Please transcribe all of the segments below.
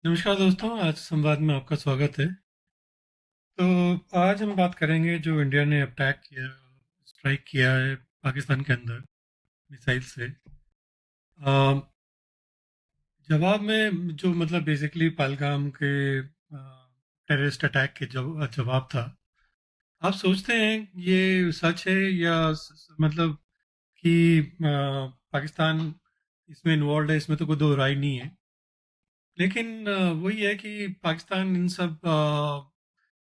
नमस्कार दोस्तों, आज संवाद में आपका स्वागत है। तो आज हम बात करेंगे जो इंडिया ने अटैक किया, स्ट्राइक किया है पाकिस्तान के अंदर मिसाइल से। अ, जवाब में जो मतलब बेसिकली पहलगाम के टेररिस्ट अटैक के जवाब था। आप सोचते हैं ये सच है या मतलब कि पाकिस्तान इसमें इन्वॉल्व है, इसमें तो कोई दो राय नहीं है। लेकिन वही है कि पाकिस्तान इन सब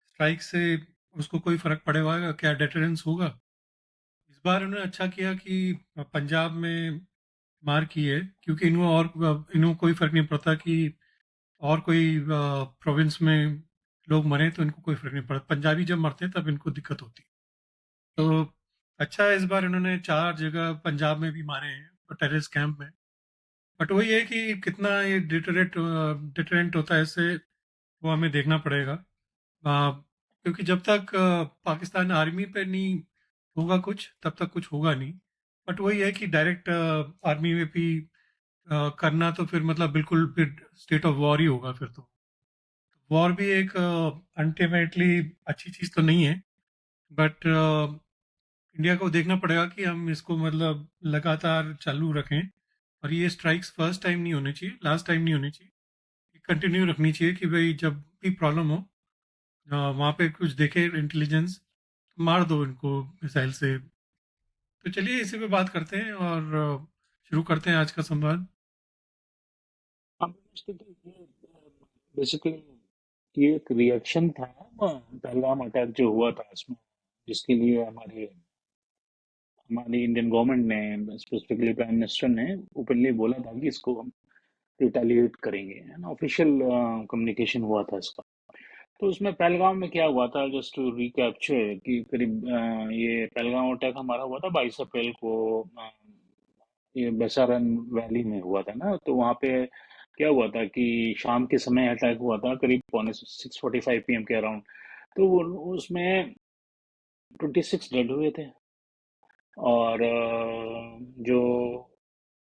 स्ट्राइक से उसको कोई फर्क पड़ेगा क्या, डेटरेंस होगा? इस बार उन्होंने अच्छा किया कि पंजाब में मार की है, क्योंकि इन्हों कोई फर्क नहीं पड़ता कि और कोई प्रोविंस में लोग मरे तो इनको कोई फर्क नहीं पड़ता। पंजाबी जब मरते हैं तब इनको दिक्कत होती है। तो अच्छा है, इस बार इन्होंने 4 जगह पंजाब में भी मारे हैं टेररिस्ट कैंप में। बट वही है कि कितना ये डिटरेंट होता है इससे, वो हमें देखना पड़ेगा। क्योंकि जब तक पाकिस्तान आर्मी पे नहीं होगा कुछ, तब तक कुछ होगा नहीं। बट वही है कि डायरेक्ट आर्मी में भी करना तो फिर मतलब बिल्कुल फिर स्टेट ऑफ वॉर ही होगा फिर तो। वॉर भी एक अल्टीमेटली अच्छी चीज़ तो नहीं है। बट इंडिया को देखना पड़ेगा कि हम इसको मतलब लगातार चालू रखें। और ये स्ट्राइक्स फर्स्ट टाइम नहीं होनी चाहिए, लास्ट टाइम नहीं होनी चाहिए। कंटिन्यू रखनी चाहिए कि भाई जब भी प्रॉब्लम हो वहाँ पे कुछ देखे इंटेलिजेंस, मार दो इनको मिसाइल से। तो चलिए इसी पे बात करते हैं और शुरू करते हैं आज का संवाद। हम समझते थे ये बेसिकली ये एक रिएक्शन था पहलगाम अटैक जो हुआ था इसमें, जिसके लिए हमारी इंडियन गवर्नमेंट ने स्पेसिफिकली प्राइम मिनिस्टर ने ओपनली बोला था कि इसको हम रिटेलिएट करेंगे, है ना। ऑफिशियल कम्युनिकेशन हुआ था इसका। तो उसमें पहलगाम में क्या हुआ था, जस्ट टू रिकैप्चर कि करीब ये पहलगाम अटैक हमारा हुआ था 22 अप्रैल को। ये बेसारन वैली में हुआ था ना, तो वहाँ पे क्या हुआ था कि शाम के समय अटैक हुआ था करीब पौने 6:45 PM के अराउंड। तो उसमें 26 डेड हुए थे। और जो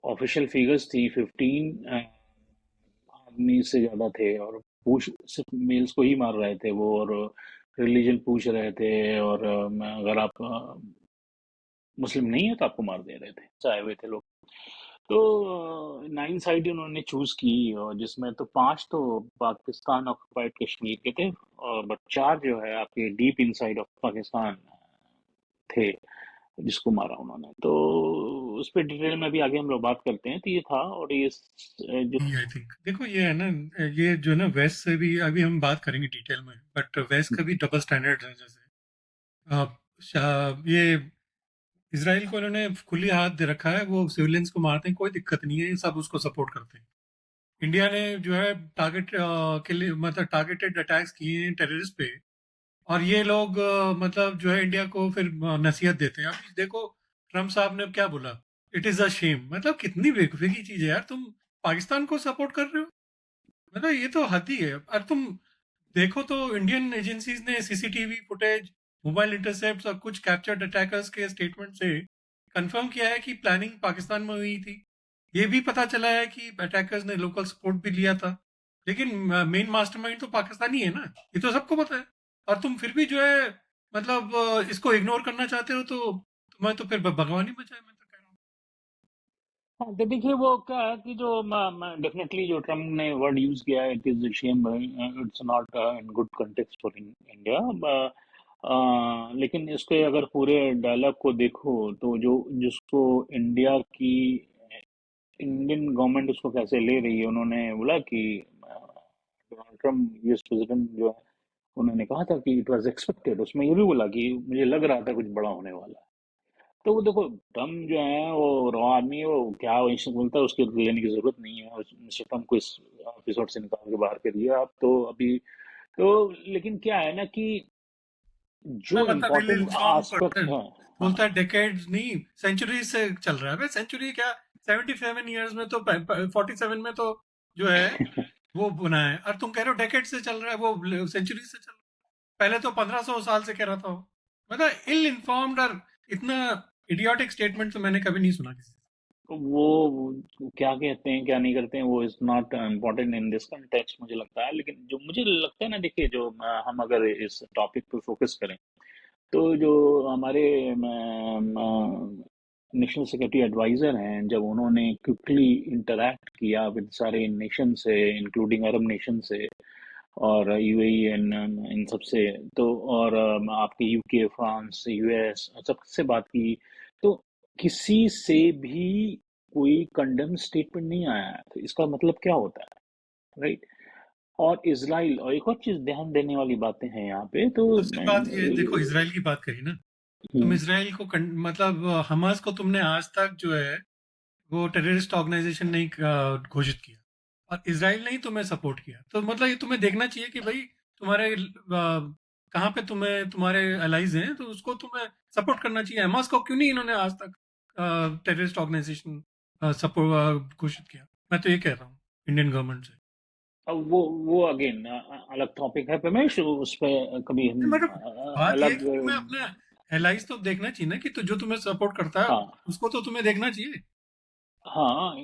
ऑफिशियल फिगर्स थी 15 आदमी से ज़्यादा थे। और पूछ सिर्फ मेल्स को ही मार रहे थे वो, और रिलीजन पूछ रहे थे। और अगर आप मुस्लिम नहीं है तो आपको मार दे रहे थे, चाहे हुए थे लोग। तो 9 साइड उन्होंने चूज की, और जिसमें तो 5 तो पाकिस्तान ऑक्युपाइड कश्मीर के थे, और बट 4 जो है आपके डीप इनसाइड ऑफ पाकिस्तान थे, जिसको मारा उन्होंने। तो उस पर डिटेल में भी आगे हम लोग बात करते हैं। तो ये था, और ये जो आई थिंक देखो ये है ना, ये जो है ना वेस्ट से भी अभी हम बात करेंगे डिटेल में, बट वेस्ट का भी डबल स्टैंडर्ड है। जैसे ये इसराइल को इन्होंने खुली हाथ दे रखा है, वो सिविलियंस को मारते हैं, कोई दिक्कत नहीं है, ये सब उसको सपोर्ट करते हैं। इंडिया ने जो है टारगेट के लिए मतलब टारगेटेड अटैक्स किए हैं टेररिस्ट पे। और ये लोग मतलब जो है इंडिया को फिर नसीहत देते हैं। अभी देखो ट्रम्प साहब ने क्या बोला, इट इज अ शेम। मतलब कितनी बेवकूफी की चीज है यार, तुम पाकिस्तान को सपोर्ट कर रहे हो। मतलब ये तो हद ही है। और तुम देखो तो इंडियन एजेंसीज ने सीसीटीवी फुटेज, मोबाइल इंटरसेप्ट और कुछ कैप्चर्ड अटैकर्स के स्टेटमेंट से कंफर्म किया है कि प्लानिंग पाकिस्तान में हुई थी। ये भी पता चला है कि अटैकर्स ने लोकल सपोर्ट भी लिया था। लेकिन मेन मास्टरमाइंड तो पाकिस्तानी है ना, ये तो सबको पता है। और तुम फिर भी जो है मतलब इसको इग्नोर करना चाहते हो, तो तुम्हें तो फिर भगवान ही बचाए, मैं तो कह रहा हाँ, तो देखिए वो क्या है कि जो डेफिनेटली जो ट्रम्प ने वर्ड यूज किया है, it is shame, it's not in good context for India. लेकिन इसके अगर पूरे डायलॉग को देखो, तो जो जिसको इंडिया की इंडियन गवर्नमेंट उसको कैसे ले रही है, उन्होंने बोला कि डोनाल्ड ट्रम्प यूएस प्रेसिडेंट जो है, उन्होंने कहा था कि इट वाज एक्सपेक्टेड। उसमें ये भी बोला कि मुझे लग रहा था कुछ बड़ा होने वाला है। तो वो देखो, ट्रम्प जो है वो रॉ आदमी है, वो क्या वैसे बोलता है, उसके लेने की जरूरत नहीं है। मिस्टर ट्रम्प को इस एपिसोड से निकाल के बाहर कर दिया आप तो अभी। तो लेकिन क्या है ना कि हूँ। जो ना मतलब इल इम्पोर्टेंट इन्फॉर्म्ड एस्पेक्ट पर्सन है। हाँ। बोलता है डेकेड्स नहीं, सेंचुरी से चल रहा है भाई। सेंचुरी क्या, 77 ईयर्स में तो 47 में तो जो है वो बना है। और तुम कह रहे हो डेकेड से चल रहा है, वो सेंचुरी से चल रहा है। पहले तो 1500 साल से कह रहा था वो। मतलब इल इन्फॉर्म्ड और इतना इडियोटिक स्टेटमेंट तो मैंने कभी नहीं सुना किसी से। वो क्या कहते हैं क्या नहीं करते हैं वो is not important in this context मुझे लगता है। लेकिन जो मुझे लगता है ना, देखिए जो हम अगर इस टॉपिक पे फोकस करें, तो जो हमारे नेशनल सिक्योरिटी एडवाइजर हैं, जब उन्होंने क्विकली इंटरैक्ट किया विद सारे नेशन से, इंक्लूडिंग अरब नेशन से और यूएई एंड इन सब से, तो और आपके यूके, फ्रांस, यूएस सबसे बात की, तो किसी से भी कोई कंडम स्टेटमेंट नहीं आया है। तो इसका मतलब क्या होता है, राइट? और इसराइल, और एक और चीज ध्यान देने वाली बातें हैं यहाँ पे, तो सबसे बात ये देखो, इसराइल की बात करी ना, तुम हम्म, इसराइल को मतलब हमास को तुमने आज तक जो है वो टेररिस्ट ऑर्गेनाइजेशन नहीं घोषित किया, और इसराइल ने ही तुम्हें सपोर्ट किया। तो मतलब ये तुम्हें देखना चाहिए कि भाई तुम्हारे कहाँ पे तुम्हें तुम्हारे अलाइज हैं, तो उसको तुम्हें सपोर्ट करना चाहिए। हमास को क्यों नहीं इन्होंने आज तक टेररिस्ट ऑर्गेनाइजेशन सपोर्ट घोषित किया? मैं तो ये कह रहा हूँ इंडियन गवर्नमेंट से। अब वो अगेन अलग टॉपिक है रमेश, उस पे कभी हम नहीं, मतलब बात ये है अलग। कि तुम्हें अपने एलाइज तो देखना चाहिए ना, कि तो जो तुम्हें सपोर्ट करता है हाँ, उसको तो तुम्हें देखना चाहिए। हाँ,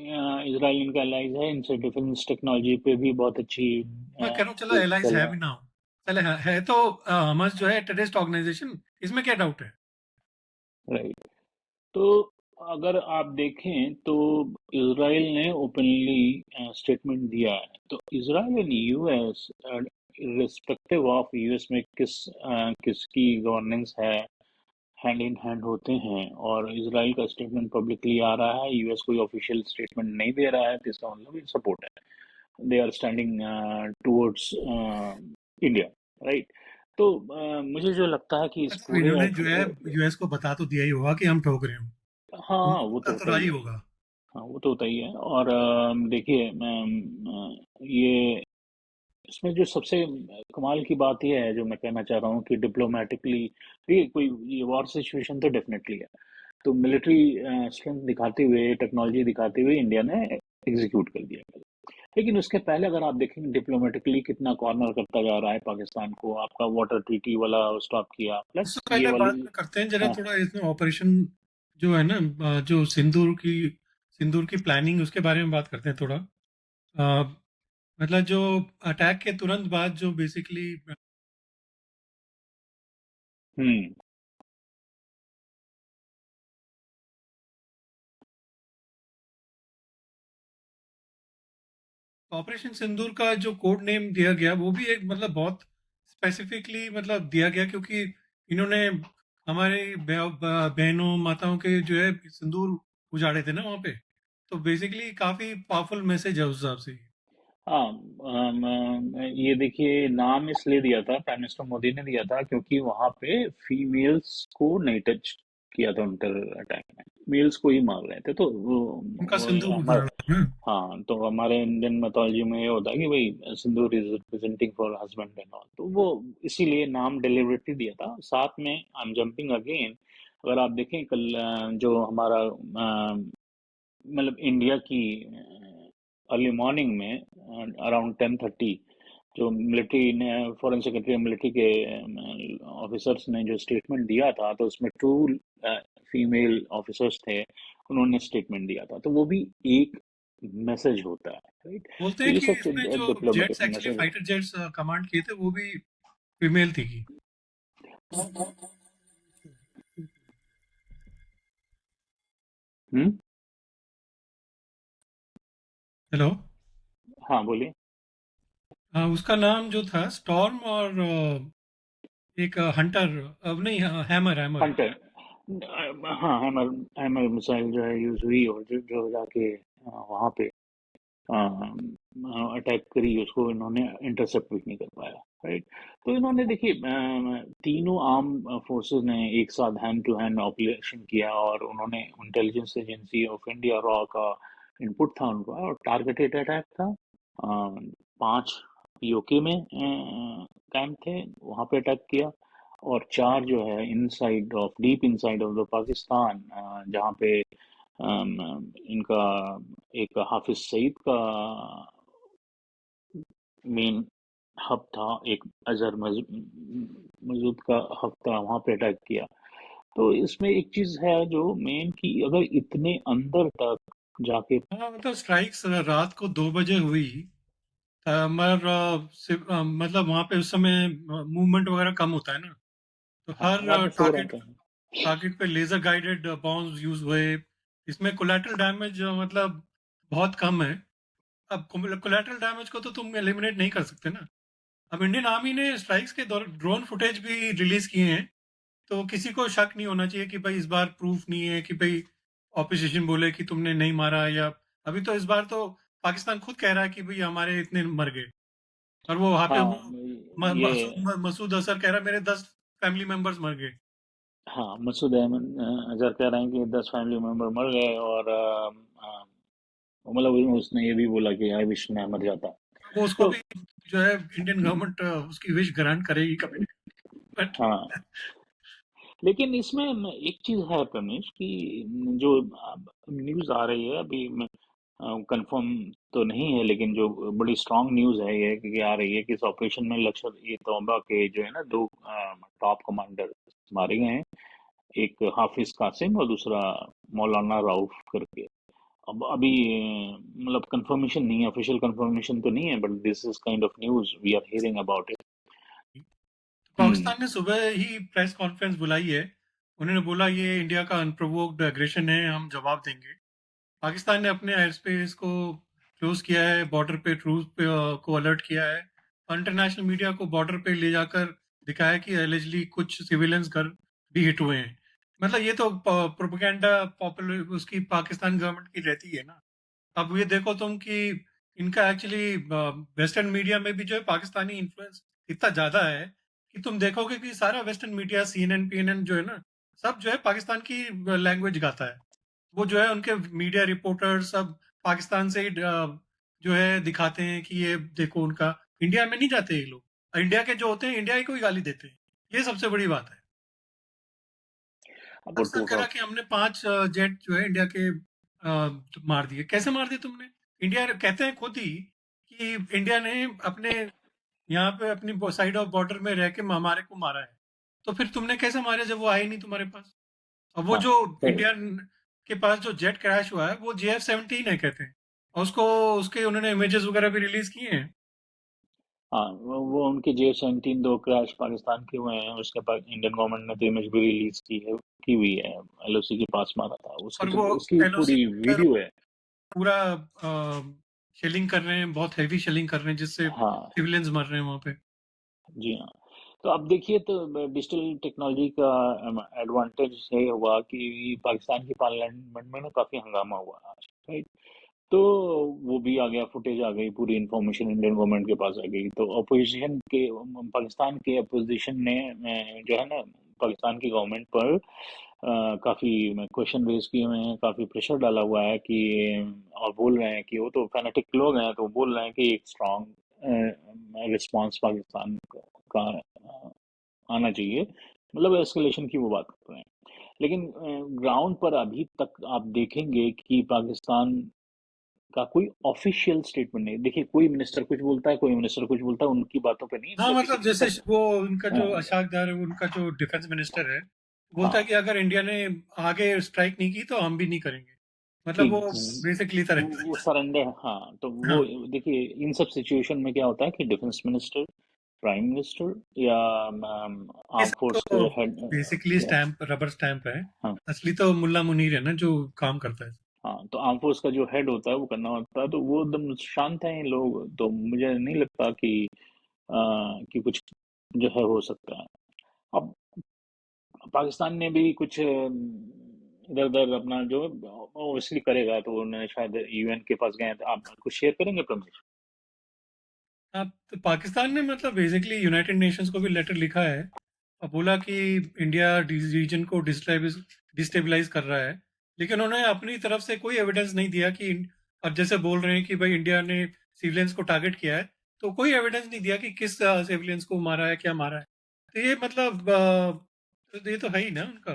इसराइल इनका एलाइज है, इनसे डिफेंस टेक्नोलॉजी पे भी बहुत अच्छी मैं कह रहा हूँ चलो वो एलाइज चल है रहा भी है। ना हो, चले है तो हमास जो है टेररिस्ट ऑर्गेनाइजेशन, इसमें क्या डाउट है? राइट। तो अगर आप देखें तो इसराइल ने ओपनली स्टेटमेंट दिया है। तो Israel and US, respective of US में किसकी गवर्नेंस है, हैंड इन हैंड होते हैं। और इसराइल का स्टेटमेंट पब्लिकली आ रहा है, यूएस कोई ऑफिशियल स्टेटमेंट नहीं दे रहा है, तो इसका मतलब सपोर्ट है, they are standing towards India, right? तो मुझे जो लगता है कि इस मतलब पूरे इन्होंने जो है यूएस को बता तो दिया ही होगा कि हम ठोक रहे हो, हाँ, उनको वो तो पता तो होता रहा ही ही है। होगा। हाँ, वो तो होता ही है। और देखिए ये इसमें जो सबसे कमाल की बात ये है, जो मैं कहना चाह रहा हूँ कि डिप्लोमेटिकली, ये कोई ये वॉर सिचुएशन तो डेफिनेटली है, तो मिलिट्री स्ट्रेंथ दिखाते हुए, टेक्नोलॉजी दिखाते हुए इंडिया ने एग्जीक्यूट कर दिया। लेकिन उसके पहले अगर आप देखेंगे डिप्लोमेटिकली कितना कॉर्नर करता जा रहा है पाकिस्तान को, आपका वाटर ट्रीटी वाला स्टॉप किया, प्लस उससे ये पहले वाली। बात करते हैं जरा हाँ। थोड़ा इसमें ऑपरेशन जो है ना, जो सिंदूर की प्लानिंग, उसके बारे में बात करते हैं थोड़ा। मतलब जो अटैक के तुरंत बाद जो बेसिकली हम्म। ऑपरेशन सिंदूर का जो कोड नेम दिया गया, वो भी एक मतलब बहुत स्पेसिफिकली मतलब दिया गया, क्योंकि इन्होंने हमारे बहनों माताओं के जो है सिंदूर उजाड़े थे ना वहाँ पे। तो बेसिकली काफी पावरफुल मैसेज है उस हिसाब से। हाँ, ये देखिए, नाम इसलिए दिया था, प्राइम मिनिस्टर मोदी ने दिया था, क्योंकि वहां पे फीमेल्स को नहीं टच किया था उन टेरर अटैक में, मेल्स को ही मार रहे थे। तो उनका वो सिंदूर हमारे, उजाड़ा ना। हाँ, तो हमारे इंडियन मैथोलॉजी में ये होता है कि भाई sindoor is representing for husband and all, तो वो इसीलिए नाम डिलिबरेटली दिया था। साथ में आई एम जंपिंग अगेन, अगर आप देखें कल जो हमारा मतलब इंडिया की अर्ली मॉर्निंग में अराउंड 10:30, जो मिलिट्री ने, फॉरेन सेक्रेटरी मिलिट्री के ऑफिसर्स ने जो स्टेटमेंट दिया था, तो उसमें टू फीमेल ऑफिसर्स थे, उन्होंने स्टेटमेंट दिया था, तो वो भी एक मैसेज होता है, राइट? बोलते तो हैं ये कि सब इसमें जो जेट्स, डिप्लोमेटिक एक्चुअली मैसेज है। फाइटर जेट्स कमांड किए थे, वो भी फीमेल थी की। हम्म। हेलो। हाँ, बोलिए। उसका नाम जो था स्टॉर्म, और एक हंटर, अब नहीं, हैमर हैमर। हंटर। हाँ, हैमर, हैमर मिसाइल जो है यूज हुई, और जो जाके वहाँ पे अटैक करी, उसको इन्होंने इंटरसेप्ट भी नहीं कर पाया, राइट? तो इन्होंने देखिए तीनों आर्म फोर्सेस ने एक साथ हैंड टू हैंड ऑपरेशन किया, और उन्होंने intelligence agency of India raw का इनपुट था उनका, और टारगेटेड अटैक था। 5 पीओके में कैंप थे, वहाँ पे अटैक किया। और 4 जो है inside of, deep inside of the Pakistan, जहाँ पे इनका एक हाफिज सईद का मेन हब था, एक अजहर मसूद का हब था, वहां पे अटैक किया। तो इसमें एक चीज है जो मेन, कि अगर इतने अंदर तक जाके? हाँ, मतलब स्ट्राइक्स रात को 2 बजे हुई। मगर मतलब वहाँ पे उस समय मूवमेंट वगैरह कम होता है ना, तो हाँ, रात हर में सो रहे टारगेट थे। टारगेट पे लेजर गाइडेड बॉम्ब्स यूज हुए। इसमें कोलैटरल डैमेज मतलब बहुत कम है। अब कोलैटरल डैमेज को तो तुम एलिमिनेट नहीं कर सकते ना। अब इंडियन आर्मी ने स्ट्राइक्स के दौरान ड्रोन फुटेज भी रिलीज किए हैं, तो किसी को शक नहीं होना चाहिए कि भाई इस बार प्रूफ नहीं है कि भाई ऑपोजिशन बोले कि तुमने नहीं मारा, या अभी तो इस बार तो पाकिस्तान खुद कह रहा है कि भाई हमारे इतने मर गए। और वो वहां पे हाँ, वो ये मसूद अजहर कह रहा है मेरे 10 फैमिली मेंबर्स मर गए। हाँ, मसूद अहमद अजहर कह रहे हैं कि 10 फैमिली मेंबर मर गए, और मतलब उसने ये भी बोला कि आई विश मैं मर जाता। तो वो उसको तो भी जो है इंडियन गवर्नमेंट उसकी विश ग्रांट करेगी कभी ना कभी, बट हाँ, लेकिन इसमें एक चीज है प्रमेश कि जो न्यूज आ रही है अभी, कंफर्म तो नहीं है, लेकिन जो बड़ी स्ट्रांग न्यूज है ये कि आ रही है कि इस ऑपरेशन में लश्कर ए तौबा के जो है ना, दो टॉप कमांडर मारे गए हैं। एक हाफिज कासिम और दूसरा मौलाना राउफ करके। अब अभी मतलब कंफर्मेशन नहीं है, ऑफिशियल कंफर्मेशन तो नहीं है, but this is kind of news we are hearing about it. Hmm. Pakistan ने सुबह ही प्रेस कॉन्फ्रेंस बुलाई है। उन्होंने बोला ये इंडिया का अनप्रोवोक्ड एग्रेशन है, हम जवाब देंगे। पाकिस्तान ने अपने एयर स्पेस को क्लोज किया है, बॉर्डर पे ट्रूप पे को अलर्ट किया है। इंटरनेशनल मीडिया को बॉर्डर पे ले जाकर दिखाया कि एलिजली कुछ सिविलियंस घर भी हिट हुए हैं। मतलब ये तो प्रोपेगेंडा पॉपुलर उसकी पाकिस्तान गवर्नमेंट की रहती है ना। अब ये देखो तुम कि इनका एक्चुअली वेस्टर्न मीडिया में भी जो है पाकिस्तानी इन्फ्लुएंस इतना ज्यादा है कि तुम देखोगे कि सारा वेस्टर्न मीडिया सीएनएन पीएनएन जो है ना, सब जो है पाकिस्तान की लैंग्वेज गाता है। वो जो है उनके मीडिया रिपोर्टर सब पाकिस्तान से ही जो है दिखाते हैं कि ये देखो उनका। इंडिया में नहीं जाते ये लोग, इंडिया के जो होते हैं इंडिया ही को ही गाली देते हैं। ये सबसे बड़ी बात है। अब वो पाकिस्तान कह टोटा। रहा कि हमने 5 जेट जो है इंडिया के मार दिए। कैसे मार दिए तुमने? इंडिया कहते हैं खुद ही कि इंडिया ने अपने यहाँ पे अपनी साइड ऑफ बॉर्डर में रह के हमारे को मारा है। तो फिर तुमने कैसे मारे जब वो आए नहीं तुम्हारे पास? और वो हाँ, जो सही। इंडिया के पास जो जेट क्रैश हुआ है वो JF-17 है कहते हैं। और उसको उसके उन्होंने इमेजेस वगैरह भी रिलीज किए हैं। हाँ, वो उनके J-17 दो क्रैश पाकिस्तान के हुए हैं, उसके बाद इंडियन गवर्नमेंट ने तो इमेज भी रिलीज की हुई है। एलओसी के पास मारा था उसकी, और तो वो उसकी एलओसी पूरी वीडियो है। पूरा शेलिंग कर रहे हैं, बहुत हैवी शेलिंग कर रहे हैं जिससे हाँ, सिविलियंस मर रहे हैं वहां पे। जी हाँ। तो अब देखिए, तो डिजिटल टेक्नोलॉजी का एडवांटेज ये हुआ कि पाकिस्तान की पार्लियामेंट में ना काफी हंगामा हुआ आज, राइट? तो वो भी आ गया, फुटेज आ गई, पूरी इंफॉर्मेशन इंडियन गवर्नमेंट के पास आ गई। तो अपोजिशन के, पाकिस्तान के अपोजिशन ने जो है ना, पाकिस्तान की गवर्नमेंट पर काफी क्वेश्चन रेज किए हुए हैं, काफी प्रेशर डाला हुआ है कि, और बोल रहे हैं कि वो तो फैनेटिक लोग हैं, तो बोल रहे हैं कि एक स्ट्रॉन्ग रिस्पांस पाकिस्तान का आना चाहिए। मतलब एस्केलेशन की वो बात कर रहे हैं। लेकिन ग्राउंड पर अभी तक आप देखेंगे कि पाकिस्तान का कोई ऑफिशियल स्टेटमेंट नहीं। देखिए, कोई मिनिस्टर कुछ बोलता है, कोई मिनिस्टर कुछ बोलता है, उनकी बातों पे नहीं हाँ, मतलब मतलब बेसिकली जैसे सब। वो उनका जो हाँ, अशाक दार है, उनका जो डिफेंस मिनिस्टर है, बोलता है हाँ, कि अगर इंडिया ने आगे स्ट्राइक नहीं की तो हम भी नहीं करेंगे। मतलब वो एग्ज बेसिकली तरह वो सरेंडर, हाँ, तो वो हाँ, देखिए, इन सब सिचुएशन में क्या होता है कि डिफेंस मिनिस्टर, प्राइम मिनिस्टर या ये आर्म सब फोर्स के तो हेड, बेसिकली या स्टैंप रबर स्टैंप है। हाँ, असली तो मुल्ला मुनीर है ना जो काम करता है। हाँ, तो आर्म फोर्स का जो हेड होता है वो करना होता है, तो वो एकदम शांत है लोग, तो मुझे नहीं लगता कि कुछ जो है हो सकता है। अब पाकिस्तान ने भी कुछ इधर उधर अपना जो ओबियसली करेगा, तो उन्होंने शायद यूएन के पास गए हैं, तो आप कुछ शेयर करेंगे प्रमेश? हाँ, तो पाकिस्तान ने मतलब बेसिकली यूनाइटेड नेशंस को भी लेटर लिखा है और बोला कि इंडिया रीजन को डिस्टेबलाइज कर रहा है। लेकिन उन्होंने अपनी तरफ से कोई एविडेंस नहीं दिया कि अब जैसे बोल रहे हैं कि भाई इंडिया ने सिविलियंस को टारगेट किया है, तो कोई एविडेंस नहीं दिया कि किस सिविलियंस को मारा है, क्या मारा है। तो ये मतलब तो ये तो है ही ना उनका।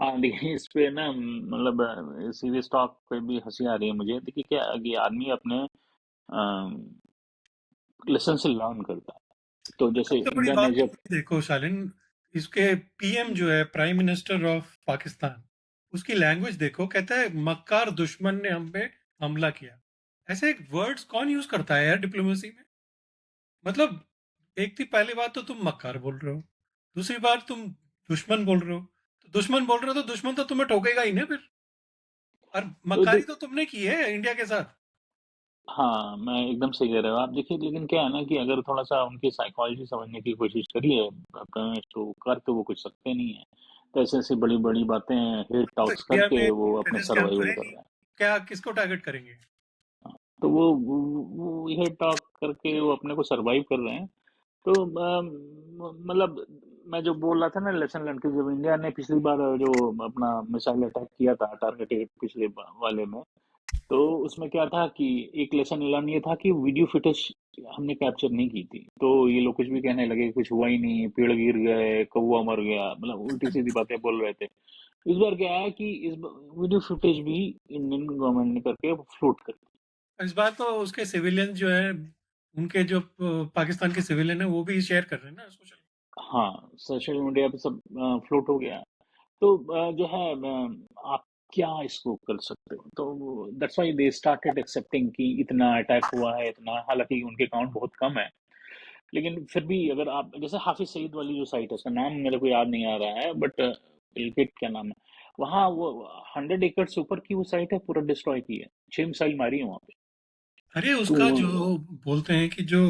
हाँ, देखिए, इस पे ना मतलब सीरियस टॉक पे भी हंसी आ रही है मुझे। देखिए, क्या है कि आदमी अपने लेसन से लर्न करता है। तो जैसे सबसे बड़ी इंडिया बात ने तुम जब, ये देखो शालिन, इसके पीएम जो है प्राइम मिनिस्टर ऑफ पाकिस्तान, उसकी लैंग्वेज देखो, कहता है मक्कार दुश्मन ने हम पे हमला किया। ऐसे एक वर्ड्स कौन यूज करता है यार डिप्लोमेसी में? मतलब एक थी, पहली बात तो तुम मक्कार बोल रहे हो, दूसरी बार तुम दुश्मन बोल रहे हो। तो दुश्मन बोल रहे हो तो दुश्मन तो तुम्हें ठोकेगा ही ना फिर। और तो मक्कारी तो तुमने की है इंडिया के साथ। हाँ, मैं एकदम सही कह रहे हो आप। देखिए, लेकिन क्या है ना कि अगर थोड़ा-सा उनकी साइकोलॉजी समझने की कोशिश करिए, तो कर तो वो कुछ सकते नहीं है। तो ऐसी-ऐसी बड़ी-बड़ी बातें हेट तो टॉक्स इंडिया में करके वो अपने टेररिस्ट कैंप तो सर्वाइवल है कर नहीं, रहे हैं। क्या किसको टारगेट करेंगे? तो वो हेट टॉक करके वो अपने को सर्वाइव कर रहे हैं। तो मतलब मैं जो बोल रहा था ना, लेसन लर्न की, जब इंडिया ने पिछली बार जो अपना मिसाइल अटैक किया था टारगेटेड पिछले वाले में, तो उसमें क्या था कि एक लेसन लर्न ये था कि वीडियो फुटेज हमने कैप्चर नहीं की थी। तो ये लोग कुछ भी कहने लगे, कुछ हुआ ही नहीं, पेड़ गिर गए, कौवा मर गया, मतलब उल्टी सीधी बातें बोल रहे थे। इस बार क्या है कि इस वीडियो फुटेज भी इंडियन गवर्नमेंट ने करके फ्लोट कर दी। इस बार तो उसके सिविलियन जो है, उनके जो पाकिस्तान के सिविलियन है वो भी शेयर कर रहे हैं ना सोशल। हाँ, सोशल मीडिया पे सब फ्लोट हो गया। तो जो है आप क्या इसको कर सकते हो? तो that's why they started accepting कि इतना अटैक हुआ है, इतना, हालांकि उनके काउंट बहुत कम है, लेकिन फिर भी अगर आप जैसे हाफिज सईद वाली जो साइट है, उसका नाम मेरे को याद नहीं आ रहा है, बट बिलकिट क्या नाम है, वहाँ वो 100 एकड़ से ऊपर की वो साइट है, पूरा डिस्ट्रॉय की है, 6 मिसाइल मारी है वहाँ पे। अरे तो उसका जो बोलते हैं कि जो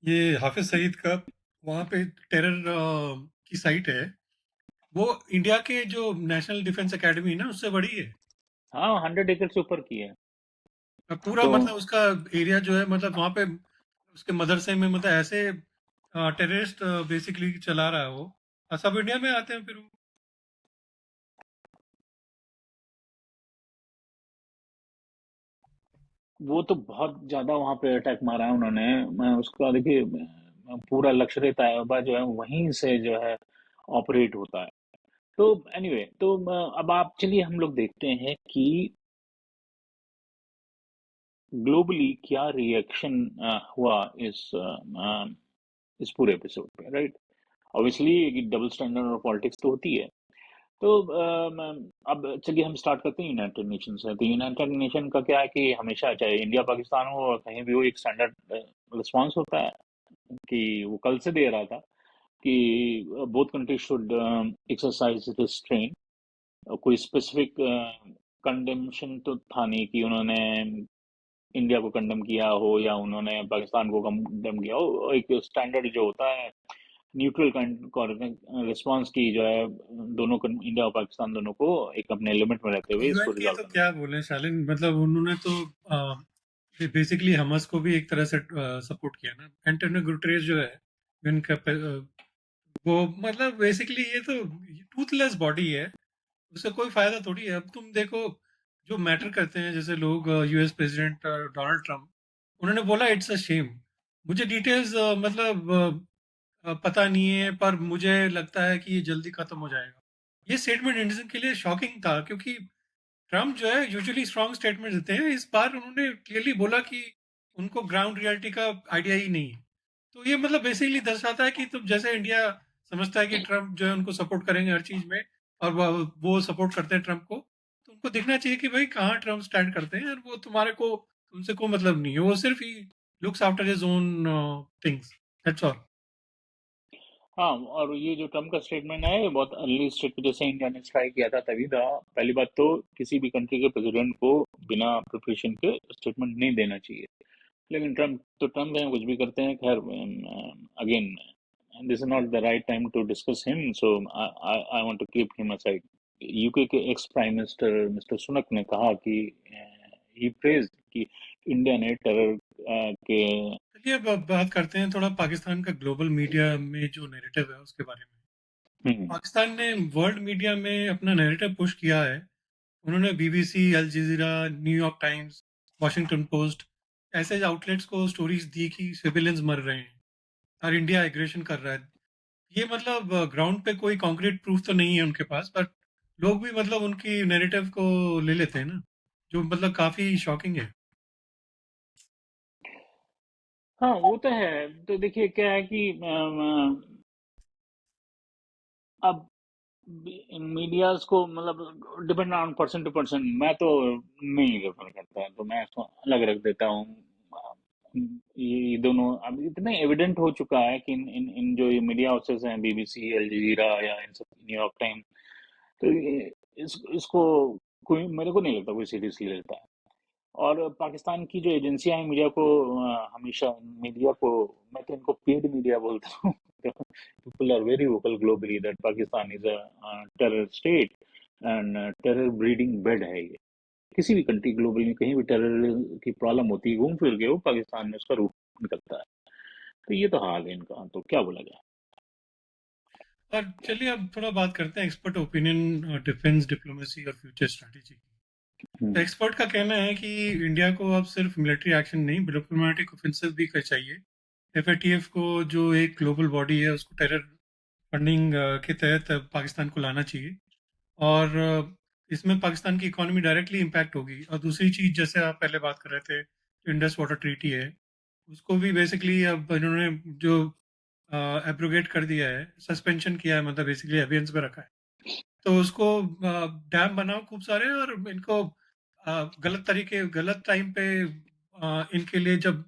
ये हाफिज सईद का वहाँ पे टेरर की साइट है, वो इंडिया के जो नेशनल डिफेंस एकेडमी है ना उससे बड़ी है। हाँ, 100 एकड़ से ऊपर की है। और पूरा तो मतलब उसका एरिया जो है, मतलब वहाँ पे उसके मदरसे में मतलब ऐसे टेररिस्ट बेसिकली चला रहा है वो। और सब इंडिया में आते हैं फिर वो। वो तो बहुत ज्यादा वहां पे अटैक मारा है उन्होंने। मैं उसका देखिए, पूरा लश्कर तैयबा जो है वहीं से जो है ऑपरेट होता है। तो एनीवे, तो अब आप चलिए हम लोग देखते हैं कि ग्लोबली क्या रिएक्शन हुआ इस पूरे एपिसोड पे, राइट? ऑब्वियसली डबल स्टैंडर्ड और पॉलिटिक्स तो होती है। तो अब चलिए हम स्टार्ट करते हैं यूनाइटेड नेशन से। तो यूनाइटेड नेशन का क्या है कि हमेशा, चाहे इंडिया पाकिस्तान हो और कहीं भी हो, एक स्टैंडर्ड रिस्पांस होता है कि वो कल से दे रहा था कि both country should exercise restrain. कोई स्पेसिफिक कंडेमशन तो था नहीं कि उन्होंने इंडिया को कंडेम किया हो या उन्होंने पाकिस्तान को कंडेम किया हो। एक स्टैंडर्ड जो होता है न्यूट्रल रिस्पांस की जो है, इंडिया और पाकिस्तान दोनों को एक अपने लिमिट में रहते हुए इसको यूएन के रिजॉल्व तो करना क्या बोले शालिन, मतलब उन्होंने तो बेसिकली हमास को भी एक तरह से सपोर्ट किया ना। एंटोनियो गुटरेस जो है यूएन का वो मतलब बेसिकली ये तो टूथलेस बॉडी है, उससे कोई फायदा थोड़ी है। अब तुम देखो, जो मैटर करते हैं जैसे लोग, यूएस प्रेसिडेंट डोनाल्ड ट्रम्प, उन्होंने बोला इट्स अ शेम। मुझे डिटेल्स मतलब पता नहीं है, पर मुझे लगता है कि ये जल्दी खत्म हो जाएगा। ये स्टेटमेंट इंडियन के लिए शॉकिंग था, क्योंकि ट्रम्प जो है यूजुअली स्ट्रॉन्ग स्टेटमेंट देते हैं, इस बार उन्होंने क्लियरली बोला कि उनको ग्राउंड रियलिटी का आइडिया ही नहीं है। तो ये मतलब बेसिकली दर्शाता है कि तुम जैसे इंडिया समझता है कि ट्रम्प जो है उनको सपोर्ट करेंगे हर चीज में, और वो सपोर्ट करते हैं ट्रम्प को, तो उनको दिखना चाहिए कि भाई कहाँ ट्रम्प स्टैंड करते हैं, और वो तुम्हारे को तुमसे कोई मतलब नहीं है, वो सिर्फ he looks after his own things, that's all. हाँ, और ये जो ट्रम्प का स्टेटमेंट है, ये बहुत अर्ली स्टेट, जैसे इंडिया ने स्ट्राइक किया था तभी था। पहली बात तो किसी भी कंट्री के प्रेसिडेंट को बिना प्रिपरेशन के स्टेटमेंट नहीं देना चाहिए। लेकिन ट्रम्प तो ट्रम्प हैं, कुछ भी करते हैं। खैर, again, this is not the right time to discuss him, so I want to keep him aside. UK के ex prime minister mister Sunak ने कहा कि ही प्रेज कि इंडिया ने टेरर के। चलिए अब बात करते हैं थोड़ा पाकिस्तान का ग्लोबल मीडिया में जो नैरेटिव है उसके बारे में। हम्म, पाकिस्तान ने वर्ल्ड मीडिया में अपना नैरेटिव पुश किया है। उन्होंने बीबीसी, अल जजीरा, न्यूयॉर्क टाइम्स, वॉशिंगटन पोस्ट ऐसे आउटलेट्स को स्टोरीज दी कि सिविलियंस मर रहे हैं और इंडिया एग्रेशन कर रहा है। ये मतलब ग्राउंड पे कोई कॉन्क्रीट प्रूफ तो नहीं है उनके पास, पर लोग भी मतलब उनकी नैरेटिव को ले लेते हैं ना, जो मतलब काफी शॉकिंग है। हाँ, वो तो है। तो देखिए क्या है कि अब इन मीडियाज को मतलब depend on person to person, मैं तो नहीं रेफर करता, तो मैं इसको अलग रख देता हूँ। ये दोनों अब इतने एविडेंट हो चुका है कि इन जो ये मीडिया हाउसेस हैं, बीबीसी, अल जजीरा या इन सब, न्यूयॉर्क टाइम, तो इसको कोई, मेरे को नहीं लगता कोई सीरियसली लेता है। और पाकिस्तान की जो एजेंसियां हैं मीडिया को, हमेशा मीडिया को, मैं तो इनको पेड मीडिया बोलता हूँ। People are very vocal globally that Pakistan is a terror state and terror breeding bed है ये। किसी भी कंट्री ग्लोबली में कहीं भी टेरर की प्रॉब्लम होती है, घूम फिर के वो पाकिस्तान में उसका रूप निकलता है। तो ये तो हाल है इनका, तो क्या बोला जाए। और चलिए अब थोड़ा बात करते हैं एक्सपर्ट ओपिनियन, डिफेंस डिप्लोमेसी और फ्यूचर स्ट्रैटेजी की। हम्म। एक्सपर्ट का कहना है कि इंडिया को अब सिर्फ मिलिट्री एक्शन नहीं, डिप्लोमेटिक ऑफेंसिव भी कर चाहिए। एफएटीएफ को, जो एक ग्लोबल बॉडी है, उसको टेरर फंडिंग के तहत पाकिस्तान को लाना चाहिए। और इसमें पाकिस्तान की इकोनॉमी डायरेक्टली इम्पैक्ट होगी। और दूसरी चीज, जैसे आप पहले बात कर रहे थे, जो इंडस वाटर ट्रीटी है, उसको भी बेसिकली अब इन्होंने जो एब्रोगेट कर दिया है, सस्पेंशन किया है, मतलब बेसिकली एवियंस में रखा है। तो उसको डैम बनाओ खूब सारे, और इनको गलत तरीके, गलत टाइम पे इनके लिए, जब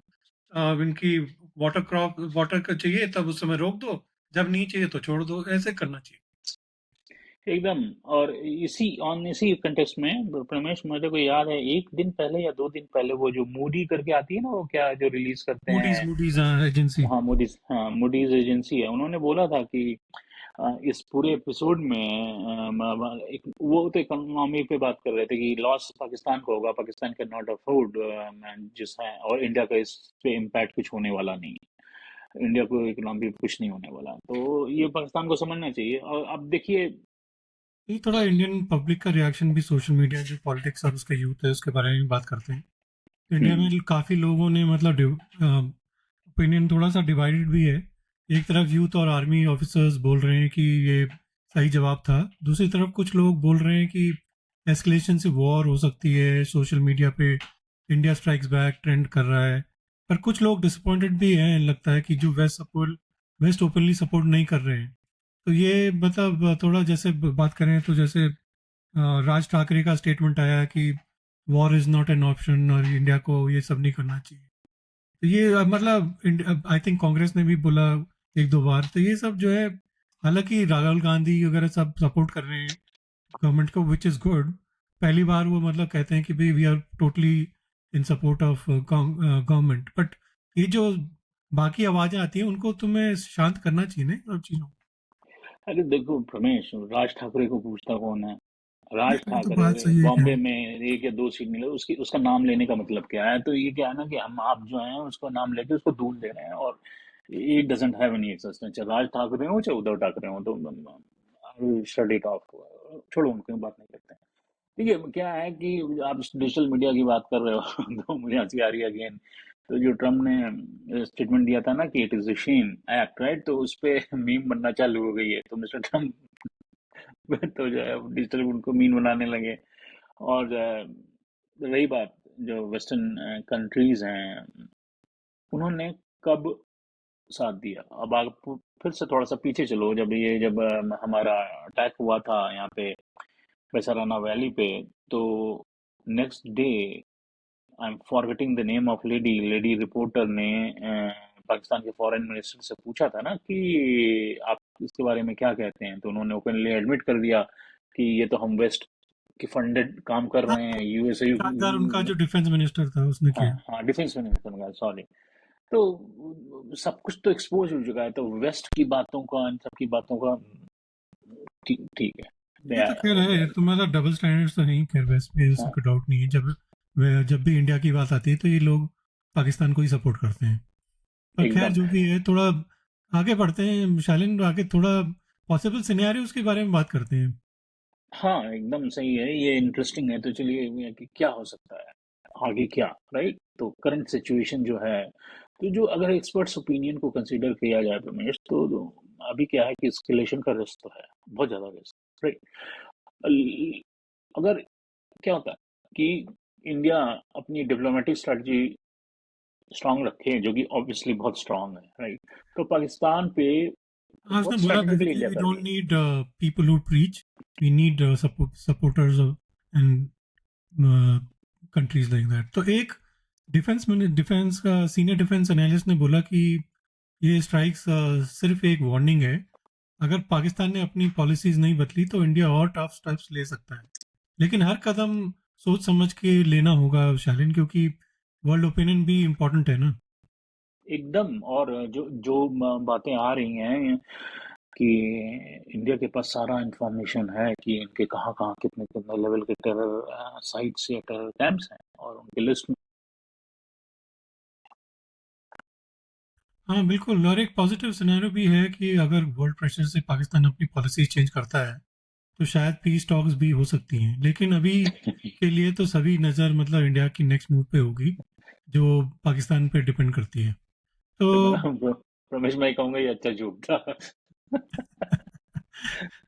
इनकी वाटर क्रॉप वाटर का चाहिए तब उस समय रोक दो, जब नहीं चाहिए तो छोड़ दो, ऐसे करना चाहिए। एकदम। और इसी कंटेक्स्ट में प्रमेश, मुझे को याद है एक दिन पहले या 2 दिन पहले वो जो मूडी करके आती है ना, वो क्या जो रिलीज करते मूडीज हैं। Moody's agency. हाँ मूडीज, हाँ मूडीज एजेंसी है, उन्होंने बोला था कि इस पूरे एपिसोड में एक वो तो इकोनॉमी पे बात कर रहे थे कि लॉस पाकिस्तान को होगा, पाकिस्तान कैन नॉट अफोर्ड जिस है, और इंडिया का इस पे इम्पैक्ट कुछ होने वाला नहीं है, इंडिया को इकोनॉमी पे कुछ नहीं होने वाला। तो ये पाकिस्तान को समझना चाहिए। और अब देखिए। ये थोड़ा इंडियन पब्लिक का रिएक्शन भी, सोशल मीडिया जो पॉलिटिक्स और उसका यूथ है उसके बारे में भी बात करते हैं। इंडिया हम्म। में काफ़ी लोगों ने, मतलब ओपिनियन थोड़ा सा डिवाइडेड भी है। एक तरफ यूथ और आर्मी ऑफिसर्स बोल रहे हैं कि ये सही जवाब था, दूसरी तरफ कुछ लोग बोल रहे हैं कि एस्केलेशन से वॉर हो सकती है, सोशल मीडिया पे इंडिया स्ट्राइक्स बैक ट्रेंड कर रहा है। पर कुछ लोग डिसअपॉइंटेड भी हैं, लगता है कि जो वेस्ट ओपनली सपोर्ट नहीं कर रहे हैं। तो ये मतलब थोड़ा जैसे बात करें तो जैसे राज ठाकरे का स्टेटमेंट आया है कि war is not an option और इंडिया को ये सब नहीं करना चाहिए। तो ये मतलब आई थिंक कांग्रेस ने भी बोला एक दो बार। तो ये सब जो है, हालांकि राहुल गांधी वगैरह सब सपोर्ट कर रहे हैं गवर्नमेंट को, विच इज गुड। पहली बार वो मतलब कहते हैं कि भाई we are totally in support of government. But ये जो बाकी आवाजें आती हैं उनको तुम्हें शांत करना चाहिए ना, इन सब चीजों को। अरे देखो रमेश, राज ठाकरे को पूछता कौन है? राज नहीं, वो तो ठाकरे बात सही है बॉम्बे खैर। में 1 या 2 सीट मिले, उसकी उसका नाम लेने का मतलब क्या है? तो ये क्या है ना कि हम आप जो हैं उसको नाम लेके उसको धूल दे रहे हैं, और it doesn't have any existence. चाहे राज ठाकरे हो चाहे उद्धव ठाकरे हो, तो शट इट ऑफ, छोड़ो, उनकी बात नहीं करते हैं। ठीक है, क्या है कि आप डिजिटल मीडिया की बात कर रहे हो तो मुझे हंसी आ रही है अगेन। तो जो ट्रम्प ने स्टेटमेंट दिया था ना कि it is a shame act, right, तो उस पे मीम बनना चालू हो गई है, तो मिस्टर ट्रम्प तो जो है डिजिटल उनको मीन बनाने लगे। और रही बात, जो वेस्टर्न कंट्रीज हैं, उन्होंने कब साथ दिया? अब आप फिर से थोड़ा सा पीछे चलो, जब हमारा अटैक हुआ था यहाँ पे वैसाराना वैली पे, तो next day, I am forgetting the name of lady reporter ने पाकिस्तान के फॉरेन मिनिस्टर से पूछा था ना कि आप इसके बारे में क्या कहते हैं, तो उन्होंने ओपनली एडमिट कर दिया कि ये तो हम वेस्ट की फंडेड काम कर हाँ, रहे हैं, यूएसए। शानदार, उनका जो डिफेंस मिनिस्टर था उसने हाँ किया। हाँ, डिफेंस मिनिस्टर का, सॉरी। तो सब कुछ तो एक्सपोज हो चुका है, तो वेस्ट की बातों का, इन सब की बातों का, ठीक ठीक है। ये तो खैर है, तो मतलब डबल स्टैंडर्ड्स तो नहीं, खैर वेस्ट में उसका हाँ, कोई डाउट नहीं है। जब भी इंडिया की बात आती है तो ये लोग पाकिस्तान को ही सपोर्ट करते हैं। पर खैर एकदम। जो भी है, थोड़ा आगे बढ़ते हैं शालिन, आगे थोड़ा पॉसिबल सिनेरियोज के बारे में बात करते हैं। हाँ एकदम सही है, ये इंटरेस्टिंग है। तो चलिए, ये कि क्या हो सकता है आगे, क्या, राइट? तो करंट सिचुएशन जो है, तो जो अगर एक्सपर्ट्स ओपिनियन को कंसीडर किया जाए रमेश, तो अभी क्या है कि एस्केलेशन का रिस्क तो है, बहुत ज्यादा रिस्क, राइट? अगर क्या होता है कि इंडिया अपनी डिप्लोमेटिक स्ट्रेटजी स्ट्रांग रखे, जो कि ऑब्वियसली बहुत स्ट्रांग है, राइट, तो पाकिस्तान पे हाँ, उसने बहुत बोला था स्ट्रेटेजिकली कि इंडिया वी कर डोंट रही है। Need people who preach, we need supporters and countries like that. तो एक डिफेंस का सीनियर डिफेंस एनालिस्ट ने बोला कि ये स्ट्राइक्स सिर्फ एक वार्निंग है। अगर पाकिस्तान ने अपनी पॉलिसीज नहीं बदली तो इंडिया और टफ स्टेप्स ले सकता है, लेकिन हर कदम सोच समझ के लेना होगा शालीन, क्योंकि वर्ल्ड ओपिनियन भी इम्पोर्टेंट है ना। एकदम। और जो जो बातें आ रही हैं कि इंडिया के पास सारा इंफॉर्मेशन है कि इनके कहाँ कहाँ कितने कितने लेवल के टेरर साइट्स या टेरर कैंप्स हैं, और उनकी लिस्ट में। हाँ बिल्कुल, और एक पॉजिटिव सिनेरियो भी है कि अगर वर्ल्ड प्रेशर से पाकिस्तान अपनी पॉलिसी चेंज करता है तो शायद पीस टॉक्स भी हो सकती हैं, लेकिन अभी के लिए तो सभी नज़र मतलब इंडिया की नेक्स्ट मूव पे होगी, जो पाकिस्तान पे डिपेंड करती है। तो मैं तो ना रमेश भाई कहूंगा ये अच्छा जोक था।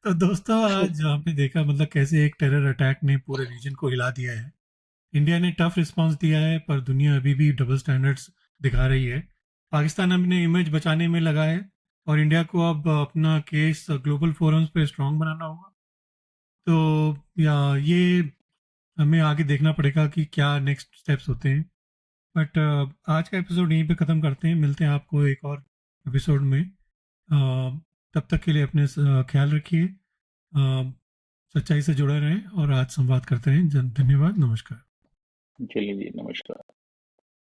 तो दोस्तों, आज आपने देखा मतलब कैसे एक टेरर अटैक ने पूरे रीजन को हिला दिया है। इंडिया ने टफ रिस्पांस दिया है, पर दुनिया अभी भी डबल स्टैंडर्ड्स दिखा रही है। पाकिस्तान अपने इमेज बचाने में लगा है, और इंडिया को अब अपना केस ग्लोबल फोरम्स पे स्ट्रांग बनाना होगा। तो या ये हमें आगे देखना पड़ेगा कि क्या नेक्स्ट स्टेप्स होते हैं। बट आज का एपिसोड यहीं पे ख़त्म करते हैं, मिलते हैं आपको एक और एपिसोड में। तब तक के लिए अपने ख्याल रखिए, सच्चाई से जुड़े रहें और आज संवाद करते रहें। धन्यवाद, नमस्कार। चलिए जी, नमस्कार।